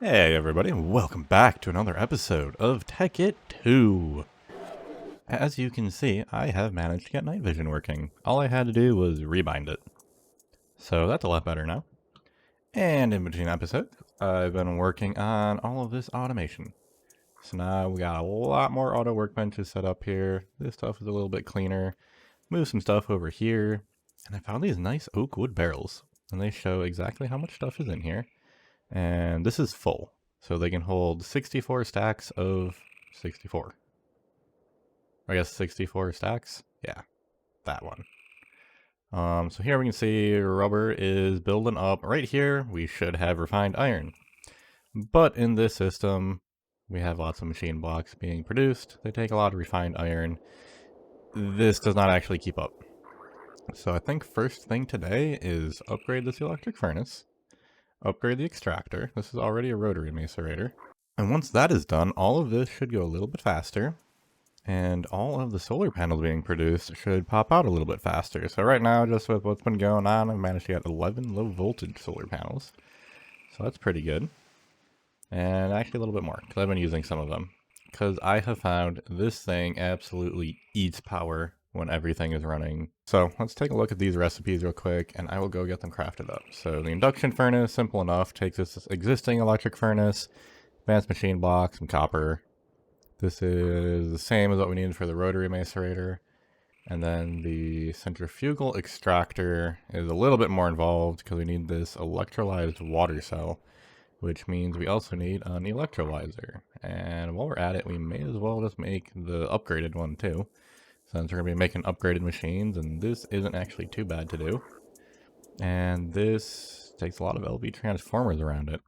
Hey everybody, and welcome back to another episode of Tekkit 2. As you can see, I have managed to get night vision working. All I had to do was rebind it. So that's a lot better now. And in between episodes, I've been working on all of this automation. So now we got a lot more auto workbenches set up here. This stuff is a little bit cleaner. Move some stuff over here. And I found these nice oak wood barrels. And they show exactly how much stuff is in here. And this is full. So they can hold 64 stacks of 64. I guess 64 stacks? Yeah, that one. So here we can see rubber is building up. Right here, we should have refined iron. But in this system, we have lots of machine blocks being produced. They take a lot of refined iron. This does not actually keep up. So I think first thing today is upgrade this electric furnace. Upgrade the extractor. This is already a rotary macerator. And once that is done, all of this should go a little bit faster. And all of the solar panels being produced should pop out a little bit faster. So right now, just with what's been going on, I've managed to get 11 low voltage solar panels. So that's pretty good. And actually a little bit more, because I've been using some of them. Because I have found this thing absolutely eats power when everything is running. So let's take a look at these recipes real quick, and I will go get them crafted up. So the induction furnace, simple enough, takes this existing electric furnace, advanced machine block, some copper. This is the same as what we needed for the rotary macerator. And then the centrifugal extractor is a little bit more involved because we need this electrolyzed water cell, which means we also need an electrolyzer. And while we're at it, we may as well just make the upgraded one too, since we're going to be making upgraded machines, and this isn't actually too bad to do. And this takes a lot of LV transformers around it.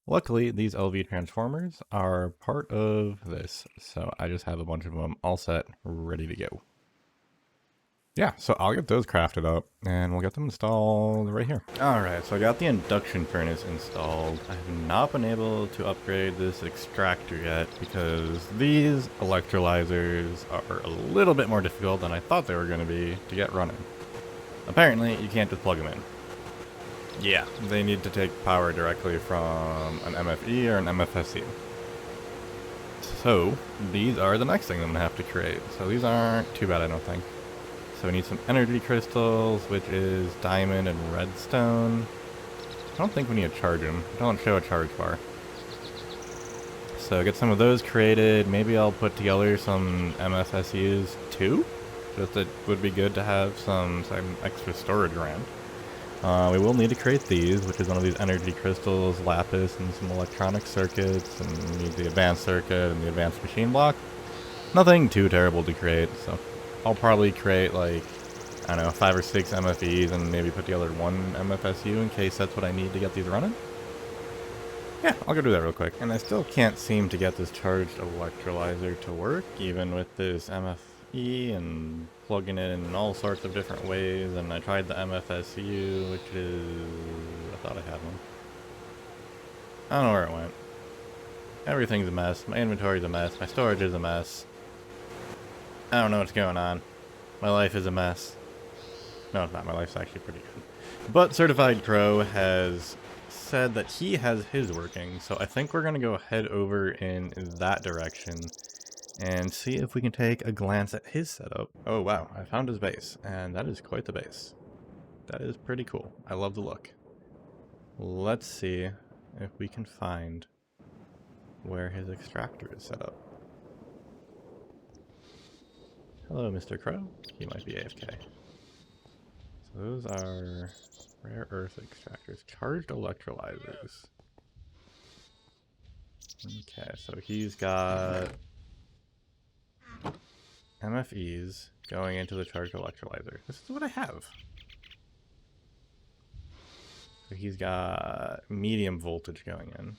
Luckily, these LV transformers are part of this, so I just have a bunch of them all set, ready to go. Yeah, so I'll get those crafted up, and we'll get them installed right here. Alright, so I got the induction furnace installed. I have not been able to upgrade this extractor yet, because these electrolyzers are a little bit more difficult than I thought they were going to be to get running. Apparently, you can't just plug them in. Yeah, they need to take power directly from an MFE or an MFSE. So, these are the next thing I'm going to have to create. So these aren't too bad, I don't think. So we need some energy crystals, which is diamond and redstone. I don't think we need to charge them. Don't show a charge bar. So get some of those created. Maybe I'll put together some MFSEs too. Just it would be good to have some extra storage around. We will need to create these, which is one of these energy crystals, lapis, and some electronic circuits, and we need the advanced circuit and the advanced machine block. Nothing too terrible to create, so I'll probably create like, I don't know, 5 or 6 MFEs and maybe put together one MFSU in case that's what I need to get these running. Yeah, I'll go do that real quick. And I still can't seem to get this charged electrolyzer to work, even with this MFE and plugging it in all sorts of different ways. And I tried the MFSU, which is... I thought I had one. I don't know where it went. Everything's a mess. My inventory's a mess. My storage is a mess. I don't know what's going on. My life is a mess. No, it's not. My life's actually pretty good. But Certified Crow has said that he has his working, so I think we're going to go head over in that direction and see if we can take a glance at his setup. Oh wow, I found his base, and that is quite the base. That is pretty cool. I love the look. Let's see if we can find where his extractor is set up. Hello, Mr. Crow. He might be AFK. So those are rare earth extractors. Charged electrolyzers. Okay, so he's got MFEs going into the charged electrolyzer. This is what I have. So he's got medium voltage going in.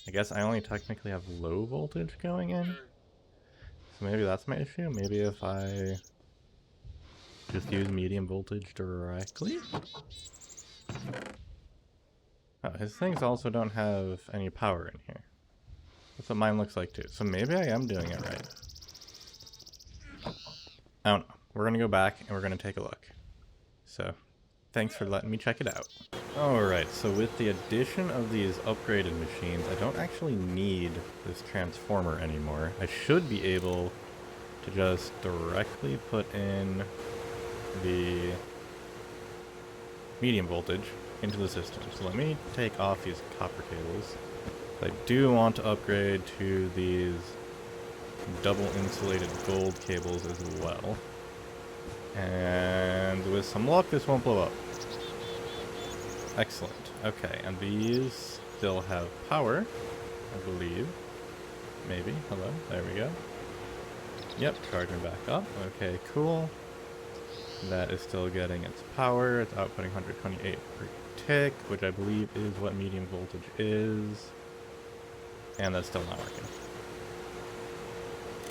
I guess I only technically have low voltage going in. So maybe that's my issue. Maybe if I just use medium voltage directly. Oh, his things also don't have any power in here. That's what mine looks like too. So maybe I am doing it right. I don't know. We're going to go back and we're going to take a look. So Thanks for letting me check it out. Alright, so with the addition of these upgraded machines, I don't actually need this transformer anymore. I should be able to just directly put in the medium voltage into the system. So let me take off these copper cables. I do want to upgrade to these double insulated gold cables as well. And with some luck, this won't blow up. Excellent. Okay, and these still have power, I believe. Maybe. Hello. There we go. Yep, charging back up. Okay, cool. That is still getting its power. It's outputting 128 per tick, which I believe is what medium voltage is. And that's still not working.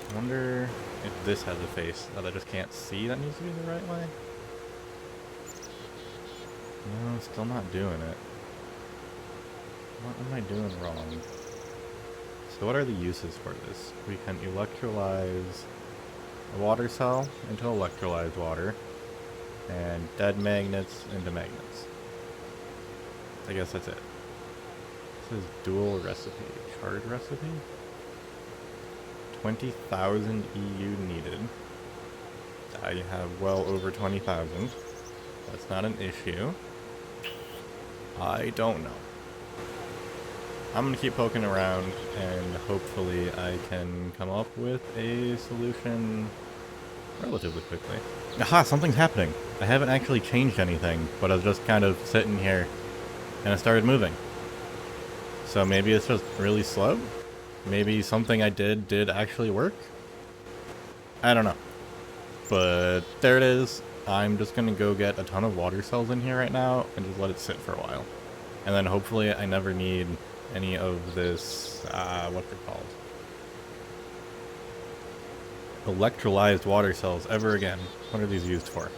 I wonder if this has a face that I just can't see that needs to be the right way. No, still not doing it. What am I doing wrong? So what are the uses for this? We can electrolyze a water cell into electrolyzed water, and dead magnets into magnets. I guess that's it. This is dual recipe. Charge recipe? 20,000 EU needed. I have well over 20,000. That's not an issue. I don't know. I'm gonna keep poking around and hopefully I can come up with a solution relatively quickly. Aha, something's happening. I haven't actually changed anything, but I was just kind of sitting here and it started moving. So maybe it's just really slow? Maybe something I did actually work? I don't know. But there it is. I'm just gonna go get a ton of water cells in here right now and just let it sit for a while. And then hopefully I never need any of this, what's it called? Electrolyzed water cells ever again. What are these used for?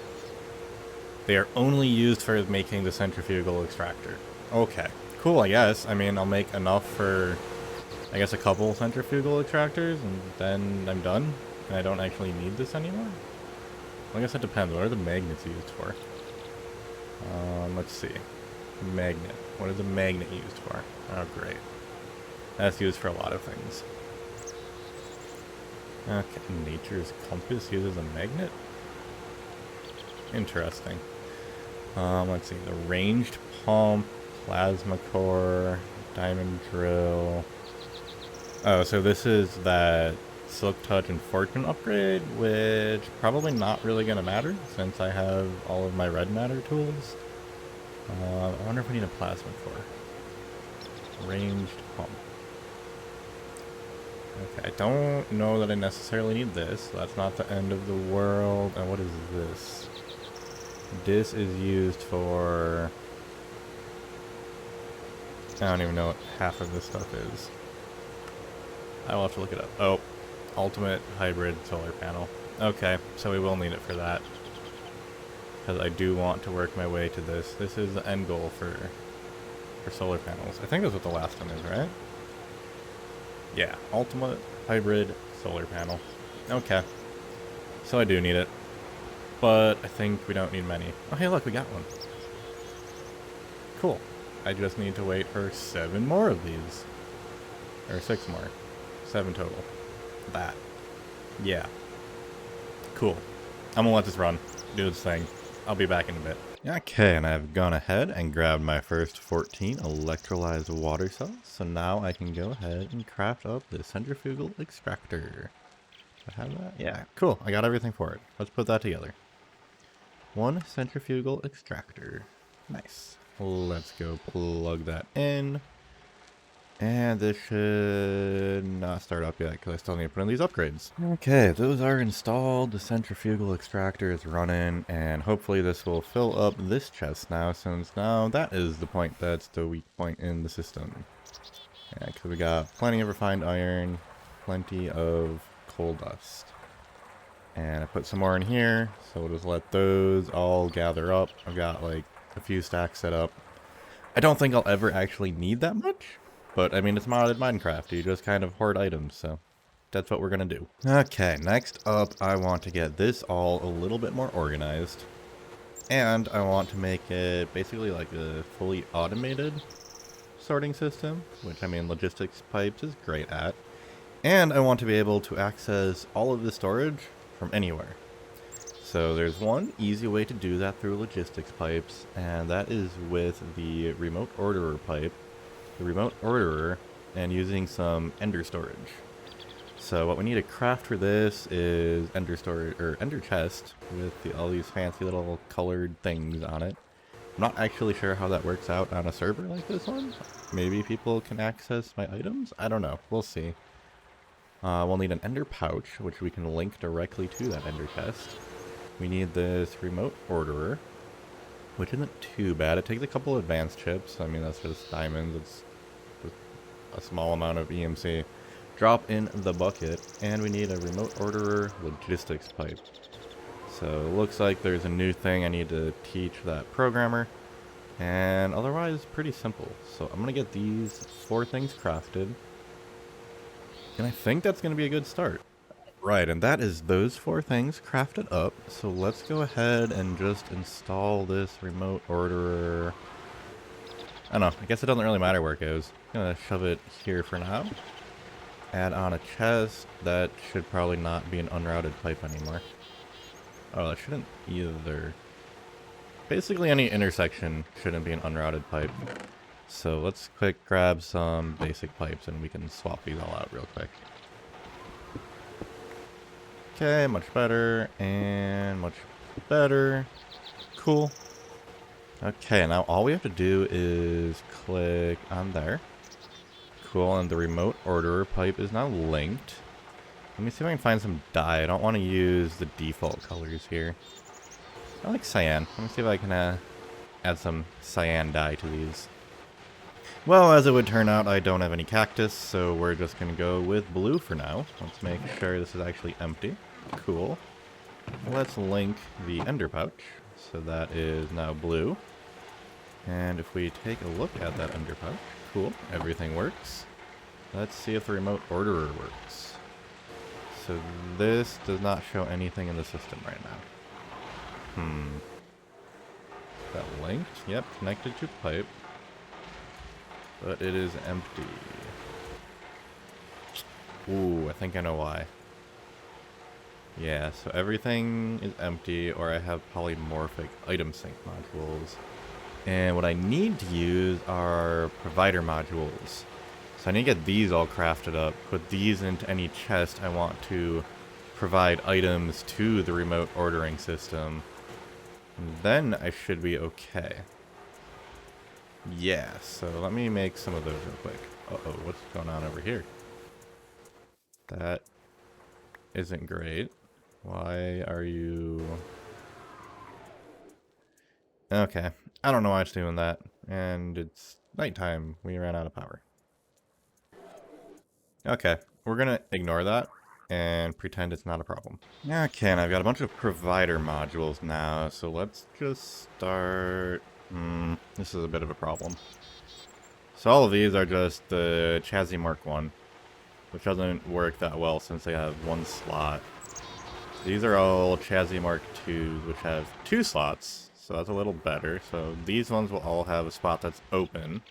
They are only used for making the centrifugal extractor. Okay. Cool, I guess. I mean, I'll make enough for, I guess, a couple centrifugal extractors, and then I'm done. And I don't actually need this anymore? Well, I guess it depends. What are the magnets used for? Let's see. Magnet. What is a magnet used for? Oh, great. That's used for a lot of things. Okay, nature's compass uses a magnet? Interesting. Let's see. The ranged pump, plasma core, diamond drill. Oh, so this is that Silk Touch and Fortune upgrade, which probably not really going to matter since I have all of my red matter tools. I wonder if I need a plasma core. Ranged pump. Okay, I don't know that I necessarily need this. That's not the end of the world. And what is this? This is used for... I don't even know what half of this stuff is. I will have to look it up. Oh, ultimate hybrid solar panel. Okay, so we will need it for that. Because I do want to work my way to this. This is the end goal for solar panels. I think that's what the last one is, right? Yeah, ultimate hybrid solar panel. Okay. So I do need it. But I think we don't need many. Oh, hey, look, we got one. Cool. I just need to wait for 7 more of these. Or 6 more. 7 total. That. Yeah. Cool. I'm gonna let this run. Do its thing. I'll be back in a bit. Okay, and I've gone ahead and grabbed my first 14 electrolyzed water cells. So now I can go ahead and craft up the centrifugal extractor. Do I have that? Yeah, cool. I got everything for it. Let's put that together. 1 centrifugal extractor. Nice. Let's go plug that in. And this should not start up yet because I still need to put in these upgrades. Okay, those are installed. The centrifugal extractor is running, and hopefully this will fill up this chest now, since now that is the point that's the weak point in the system. Yeah, because we got plenty of refined iron, plenty of coal dust. And I put some more in here, so we'll just let those all gather up. I've got like a few stacks set up. I don't think I'll ever actually need that much. But, I mean, it's modded Minecraft. You just kind of hoard items, so that's what we're going to do. Okay, next up, I want to get this all a little bit more organized. And I want to make it basically like a fully automated sorting system, which I mean logistics pipes is great at. And I want to be able to access all of the storage from anywhere. So there's one easy way to do that through logistics pipes, and that is with the remote orderer pipe, the remote orderer, and using some ender storage. So what we need to craft for this is ender storage, or ender chest with all these fancy little colored things on it. I'm not actually sure how that works out on a server like this one. Maybe people can access my items? I don't know. We'll see. We'll need an ender pouch, which we can link directly to that ender chest. We need this remote orderer, which isn't too bad. It takes a couple advanced chips. I mean, that's just diamonds. It's just a small amount of EMC. Drop in the bucket, and we need a remote orderer logistics pipe. So it looks like there's a new thing I need to teach that programmer, and otherwise pretty simple. So I'm gonna get these 4 things crafted, and I think that's gonna be a good start. Right, and that is those 4 things crafted up. So let's go ahead and just install this remote orderer. I don't know, I guess it doesn't really matter where it goes. I'm gonna shove it here for now. Add on a chest. That should probably not be an unrouted pipe anymore. Oh, that shouldn't either. Basically any intersection shouldn't be an unrouted pipe. So let's quick grab some basic pipes and we can swap these all out real quick. Okay, much better, and much better. Cool. Okay, now all we have to do is click on there. Cool, and the remote orderer pipe is now linked. Let me see if I can find some dye. I don't want to use the default colors here. I like cyan. Let me see if I can add some cyan dye to these. Well, as it would turn out, I don't have any cactus, so we're just going to go with blue for now. Let's make sure this is actually empty. Cool. Let's link the ender pouch. So that is now blue. And if we take a look at that ender pouch, cool, everything works. Let's see if the remote orderer works. So this does not show anything in the system right now. Is that linked? Yep, connected to pipe. But it is empty. Ooh, I think I know why. Yeah, so everything is empty, or I have polymorphic item sync modules. And what I need to use are provider modules. So I need to get these all crafted up, put these into any chest I want to provide items to the remote ordering system. And then I should be okay. Yeah, so let me make some of those real quick. Uh-oh, what's going on over here? That isn't great. Why are you... Okay, I don't know why it's doing that. And it's nighttime. We ran out of power. Okay, we're gonna ignore that and pretend it's not a problem. Okay, and I've got a bunch of provider modules now, so let's just start... this is a bit of a problem. So all of these are just the Chassis Mark 1, which doesn't work that well since they have 1 slot. These are all Chassis Mark 2s, which have 2 slots, so that's a little better. So these ones will all have a spot that's open.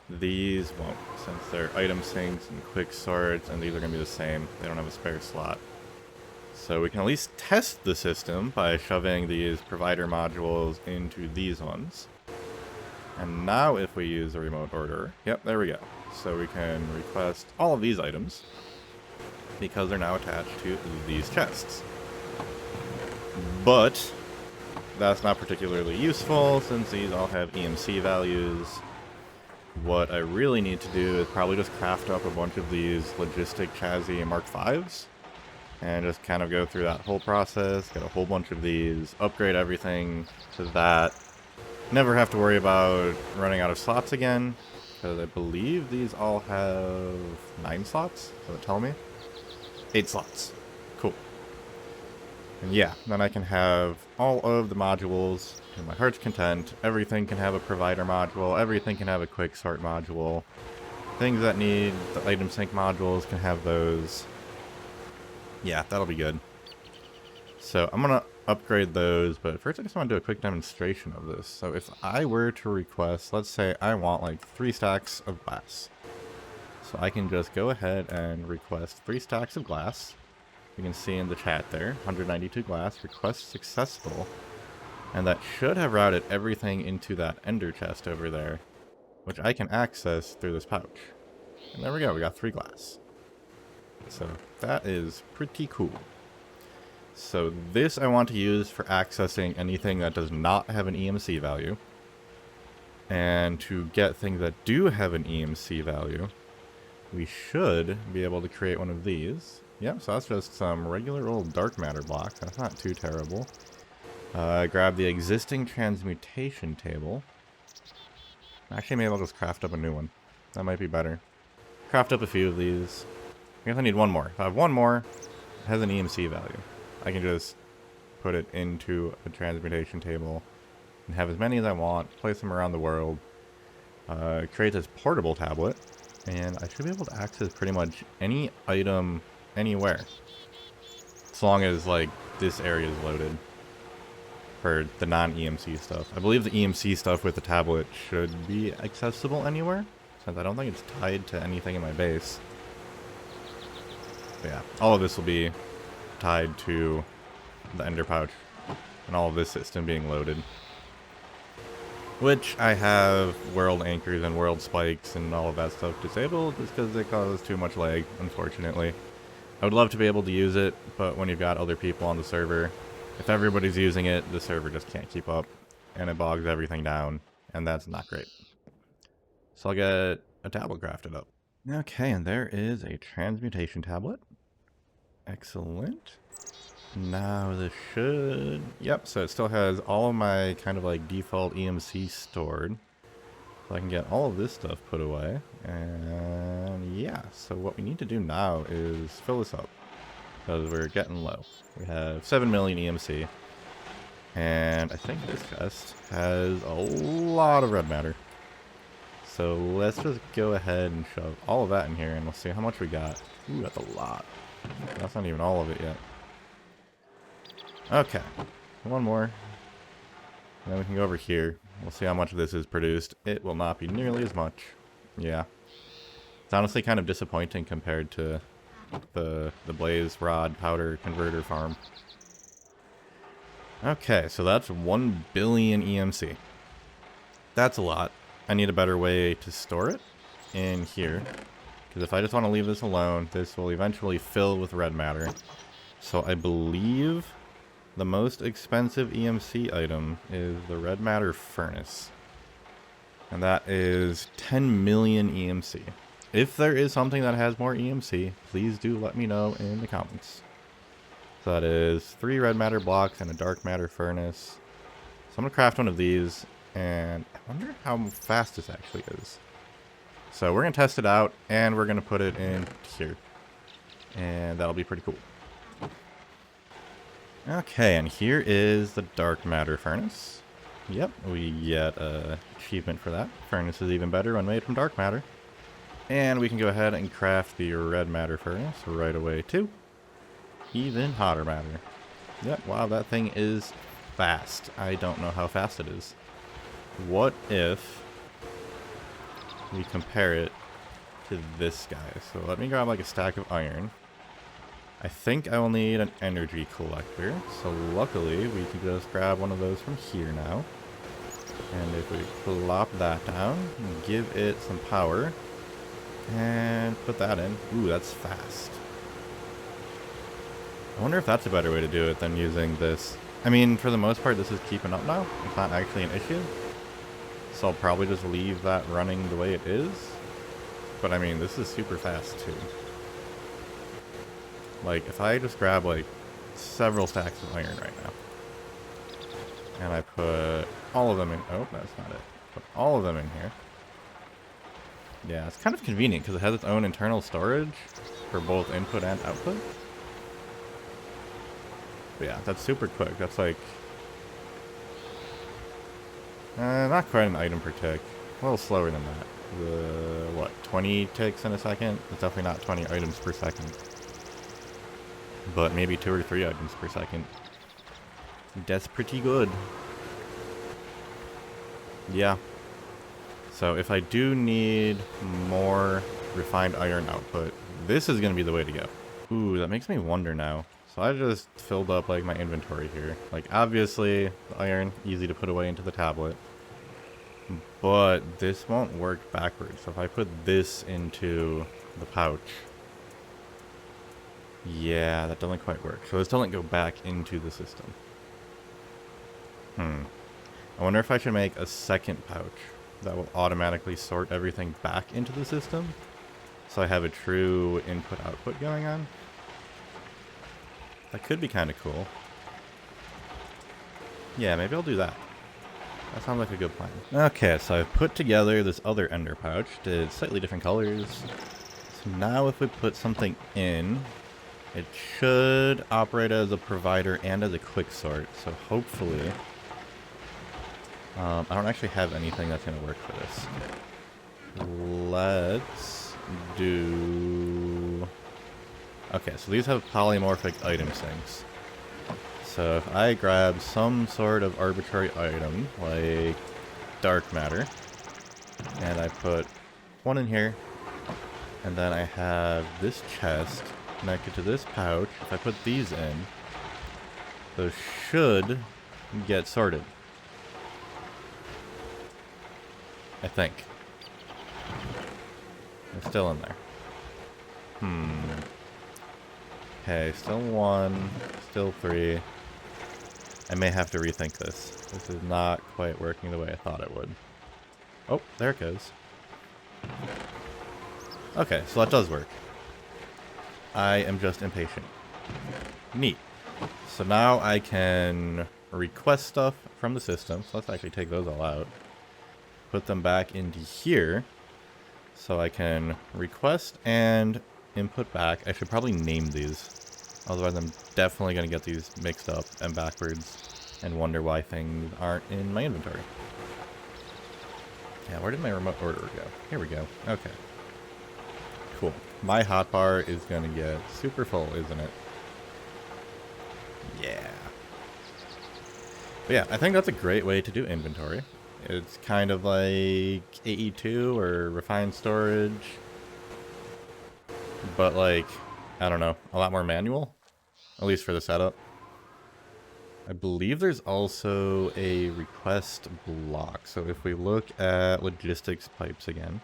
These won't, since they're item syncs and quick sorts, and these are going to be the same. They don't have a spare slot. So we can at least test the system by shoving these provider modules into these ones. And now if we use a remote order, yep, there we go. So we can request all of these items because they're now attached to these chests. But that's not particularly useful since these all have EMC values. What I really need to do is probably just craft up a bunch of these logistic chassis Mark 5s. And just kind of go through that whole process, get a whole bunch of these, upgrade everything to that. Never have to worry about running out of slots again, because I believe these all have 9 slots, does it tell me? 8 slots. Cool. And yeah, then I can have all of the modules to my heart's content. Everything can have a provider module, everything can have a quick sort module. Things that need the item sync modules can have those. Yeah, that'll be good. So I'm going to upgrade those, but first I just want to do a quick demonstration of this. So if I were to request, let's say I want like 3 stacks of glass. So I can just go ahead and request 3 stacks of glass. You can see in the chat there, 192 glass, request successful. And that should have routed everything into that ender chest over there, which I can access through this pouch. And there we go, we got 3 glass. So that is pretty cool. So this I want to use for accessing anything that does not have an EMC value. And to get things that do have an EMC value, we should be able to create one of these. Yep, so that's just some regular old dark matter block. That's not too terrible. Grab the existing transmutation table. Actually, maybe I'll just craft up a new one. That might be better. Craft up a few of these. I guess I need one more. If I have one more, it has an EMC value. I can just put it into a transmutation table and have as many as I want, place them around the world, create this portable tablet, and I should be able to access pretty much any item anywhere. As long as, like, this area is loaded for the non-EMC stuff. I believe the EMC stuff with the tablet should be accessible anywhere, since I don't think it's tied to anything in my base. But yeah, all of this will be tied to the ender pouch and all of this system being loaded. Which I have world anchors and world spikes and all of that stuff disabled just because it causes too much lag, unfortunately. I would love to be able to use it, but when you've got other people on the server, if everybody's using it, the server just can't keep up and it bogs everything down, and that's not great. So I'll get a tablet crafted up. Okay, and there is a transmutation tablet. Excellent. Now this should... Yep, so it still has all of my kind of like default EMC stored. So I can get all of this stuff put away. And yeah, so what we need to do now is fill this up. Because we're getting low. We have 7 million EMC. And I think this chest has a lot of red matter. So let's just go ahead and shove all of that in here and we'll see how much we got. Ooh, that's a lot. That's not even all of it yet. Okay, one more. And then we can go over here. We'll see how much of this is produced. It will not be nearly as much. Yeah. It's honestly kind of disappointing compared to the blaze rod powder converter farm. Okay, so that's 1 billion EMC. That's a lot. I need a better way to store it in here. Because if I just want to leave this alone, this will eventually fill with red matter. So I believe the most expensive EMC item is the red matter furnace. And that is 10 million EMC. If there is something that has more EMC, please do let me know in the comments. So that is 3 red matter blocks and a dark matter furnace. So I'm going to craft one of these, and I wonder how fast this actually is. So we're going to test it out, and we're going to put it in here. And that'll be pretty cool. Okay, and here is the dark matter furnace. Yep, we get an achievement for that. Furnace is even better when made from dark matter. And we can go ahead and craft the red matter furnace right away too. Even hotter matter. Yep, wow, that thing is fast. I don't know how fast it is. What if we compare it to this guy? So let me grab like a stack of iron. I think I will need an energy collector, so luckily we can just grab one of those from here now. And if we plop that down, give it some power, and put that in. Ooh, that's fast. I wonder if that's a better way to do it than using this. I mean, for the most part, this is keeping up now. It's not actually an issue. So I'll probably just leave that running the way it is. But I mean, this is super fast too. Like, if I just grab, like, several stacks of iron right now, and I put all of them in... Oh, that's not it. Put all of them in here. Yeah, it's kind of convenient, because it has its own internal storage for both input and output. But yeah, that's super quick. That's like... not quite an item per tick. A little slower than that. What, 20 ticks in a second? It's definitely not 20 items per second. But maybe 2 or 3 items per second. That's pretty good. Yeah. So if I do need more refined iron output, this is going to be the way to go. Ooh, that makes me wonder now. So I just filled up like my inventory here. Like obviously the iron, easy to put away into the tablet. But this won't work backwards. So if I put this into the pouch, yeah, that doesn't quite work. So this doesn't go back into the system. I wonder if I should make a second pouch that will automatically sort everything back into the system, so I have a true input-output going on. That could be kind of cool. Yeah, maybe I'll do that. That sounds like a good plan. Okay, so I've put together this other ender pouch, did slightly different colors. So now if we put something in, it should operate as a provider and as a quick sort, so hopefully... I don't actually have anything that's going to work for this. Let's do... Okay, so these have polymorphic item sinks. So if I grab some sort of arbitrary item, like dark matter, and I put one in here, and then I have this chest connected to this pouch, if I put these in, those should get sorted. I think. It's still in there. Okay, still 1, still 3. I may have to rethink this. This is not quite working the way I thought it would. Oh, there it goes. Okay, so that does work. I am just impatient. Neat. So now I can request stuff from the system. So let's actually take those all out. Put them back into here. So I can request and input back. I should probably name these. Otherwise I'm definitely going to get these mixed up and backwards and wonder why things aren't in my inventory. Yeah, where did my remote order go? Here we go. Okay. Cool. My hotbar is going to get super full, isn't it? Yeah. But yeah, I think that's a great way to do inventory. It's kind of like AE2 or refined storage. But like, I don't know, a lot more manual. At least for the setup. I believe there's also a request block. So if we look at logistics pipes again.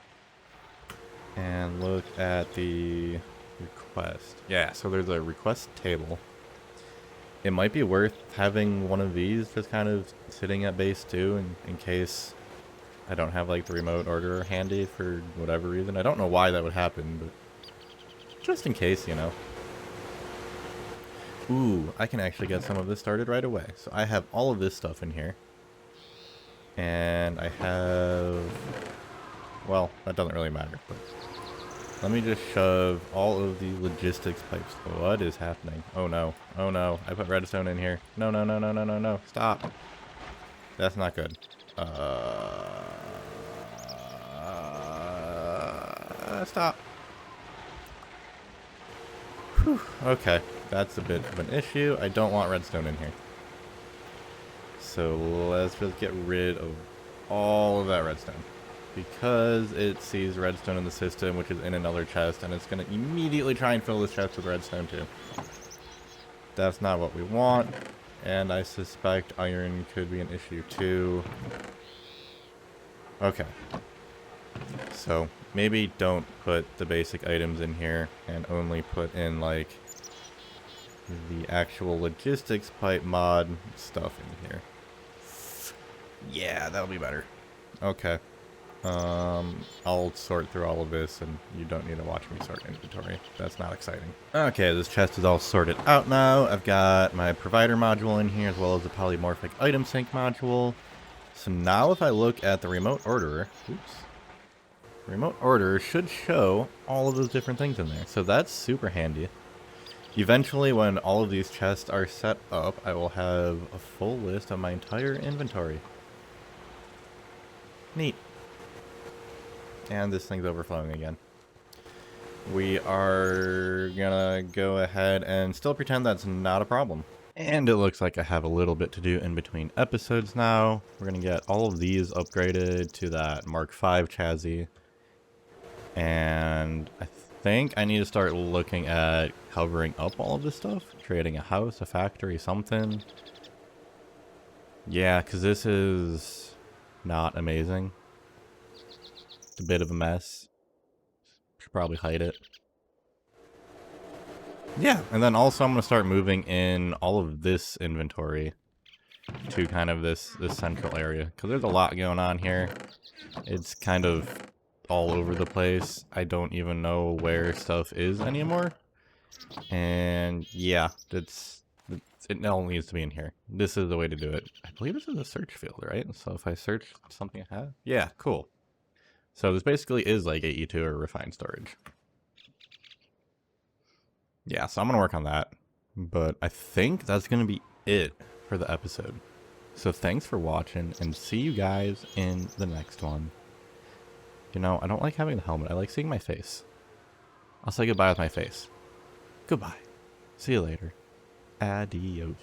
And look at the request. Yeah, so there's a request table. It might be worth having one of these just kind of sitting at base 2 in case I don't have like the remote order handy for whatever reason. I don't know why that would happen, but just in case, you know. Ooh, I can actually get some of this started right away. So I have all of this stuff in here. And I have... Well, that doesn't really matter, but... Let me just shove all of the logistics pipes. What is happening? Oh no. Oh no. I put redstone in here. No, no, no, no, no, no, no. Stop. That's not good. Stop. Whew. Okay. That's a bit of an issue. I don't want redstone in here. So let's just get rid of all of that redstone. Because it sees redstone in the system, which is in another chest, and it's going to immediately try and fill this chest with redstone too. That's not what we want, and I suspect iron could be an issue too. Okay. So, maybe don't put the basic items in here, and only put in, like, the actual logistics pipe mod stuff in here. Yeah, that'll be better. Okay. I'll sort through all of this, and you don't need to watch me sort inventory. That's not exciting. Okay, this chest is all sorted out now. I've got my provider module in here, as well as the polymorphic item sync module. So now if I look at the remote orderer, oops, remote orderer should show all of those different things in there. So that's super handy. Eventually, when all of these chests are set up, I will have a full list of my entire inventory. Neat. And this thing's overflowing again. We are gonna go ahead and still pretend that's not a problem. And it looks like I have a little bit to do in between episodes now. We're going to get all of these upgraded to that Mark V chassis. And I think I need to start looking at covering up all of this stuff. Creating a house, a factory, something. Yeah, because this is not amazing. It's a bit of a mess. Should probably hide it. Yeah, and then also I'm going to start moving in all of this inventory to kind of this central area. Because there's a lot going on here. It's kind of all over the place. I don't even know where stuff is anymore. And yeah, it all needs to be in here. This is the way to do it. I believe this is a search field, right? So if I search something I have... Yeah, cool. So this basically is like AE2 or refined storage. Yeah, so I'm going to work on that. But I think that's going to be it for the episode. So thanks for watching, and see you guys in the next one. You know, I don't like having the helmet. I like seeing my face. I'll say goodbye with my face. Goodbye. See you later. Adios.